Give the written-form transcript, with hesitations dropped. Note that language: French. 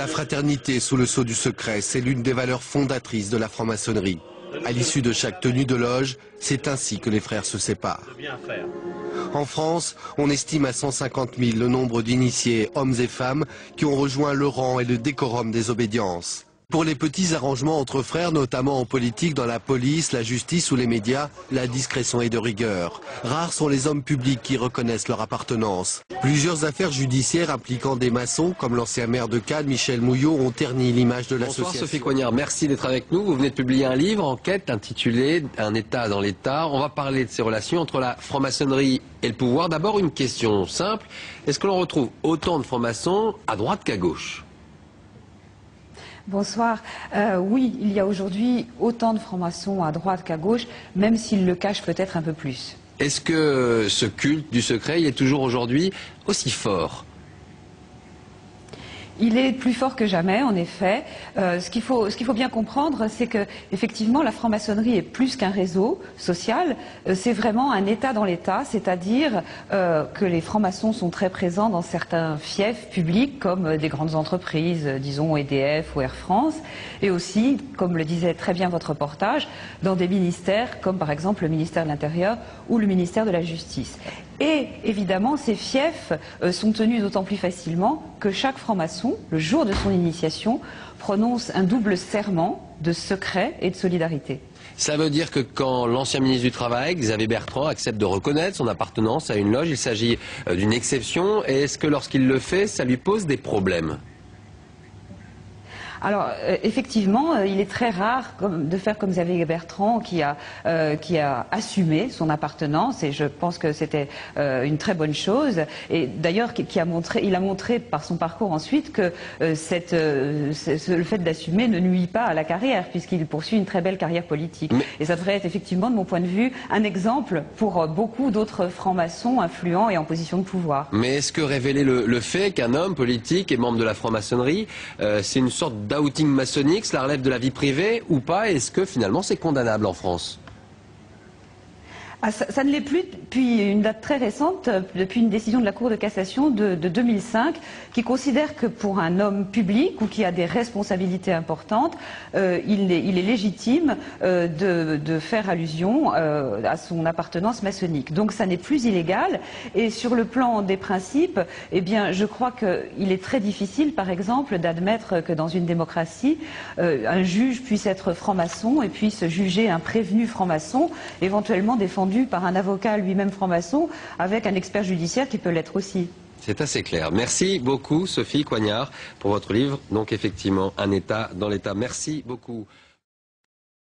La fraternité sous le sceau du secret, c'est l'une des valeurs fondatrices de la franc-maçonnerie. À l'issue de chaque tenue de loge, c'est ainsi que les frères se séparent. En France, on estime à 150 000 le nombre d'initiés, hommes et femmes, qui ont rejoint le rang et le décorum des obédiences. Pour les petits arrangements entre frères, notamment en politique, dans la police, la justice ou les médias, la discrétion est de rigueur. Rares sont les hommes publics qui reconnaissent leur appartenance. Plusieurs affaires judiciaires impliquant des maçons, comme l'ancien maire de Cannes, Michel Mouillot, ont terni l'image de l'association. Bonsoir Sophie Coignard, merci d'être avec nous. Vous venez de publier un livre, Enquête, intitulé « Un État dans l'État ». On va parler de ces relations entre la franc-maçonnerie et le pouvoir. D'abord, une question simple. Est-ce que l'on retrouve autant de francs-maçons à droite qu'à gauche ? Bonsoir. Oui, il y a aujourd'hui autant de francs-maçons à droite qu'à gauche, même s'ils le cachent peut-être un peu plus. Est-ce que ce culte du secret il est toujours aujourd'hui aussi fort ? Il est plus fort que jamais, en effet. Ce qu'il faut bien comprendre, c'est que effectivement, la franc-maçonnerie est plus qu'un réseau social. C'est vraiment un État dans l'État, c'est-à-dire que les francs-maçons sont très présents dans certains fiefs publics, comme des grandes entreprises, disons EDF ou Air France, et aussi, comme le disait très bien votre reportage, dans des ministères, comme par exemple le ministère de l'Intérieur ou le ministère de la Justice. Et évidemment, ces fiefs sont tenus d'autant plus facilement que chaque franc-maçon, le jour de son initiation, prononce un double serment de secret et de solidarité. Ça veut dire que quand l'ancien ministre du Travail, Xavier Bertrand, accepte de reconnaître son appartenance à une loge, il s'agit d'une exception. Et est-ce que lorsqu'il le fait, ça lui pose des problèmes ? Alors, effectivement, il est très rare de faire comme Xavier Bertrand qui a assumé son appartenance, et je pense que c'était une très bonne chose. Et d'ailleurs, il a montré par son parcours ensuite que le fait d'assumer ne nuit pas à la carrière, puisqu'il poursuit une très belle carrière politique. Et ça devrait être effectivement, de mon point de vue, un exemple pour beaucoup d'autres francs-maçons influents et en position de pouvoir. Mais est-ce que révéler le fait qu'un homme politique est membre de la franc-maçonnerie, c'est une sorte d'outing maçonnique, cela relève de la vie privée ou pas? Est-ce que finalement c'est condamnable en France? Ça ne l'est plus depuis une date très récente, depuis une décision de la Cour de cassation de 2005, qui considère que pour un homme public ou qui a des responsabilités importantes, il est légitime de faire allusion à son appartenance maçonnique. Donc ça n'est plus illégal. Et sur le plan des principes, eh bien, je crois qu'il est très difficile, par exemple, d'admettre que dans une démocratie, un juge puisse être franc-maçon et puisse juger un prévenu franc-maçon, éventuellement défendu par un avocat lui-même franc-maçon, avec un expert judiciaire qui peut l'être aussi. C'est assez clair. Merci beaucoup Sophie Coignard pour votre livre. Donc effectivement, Un État dans l'État. Merci beaucoup.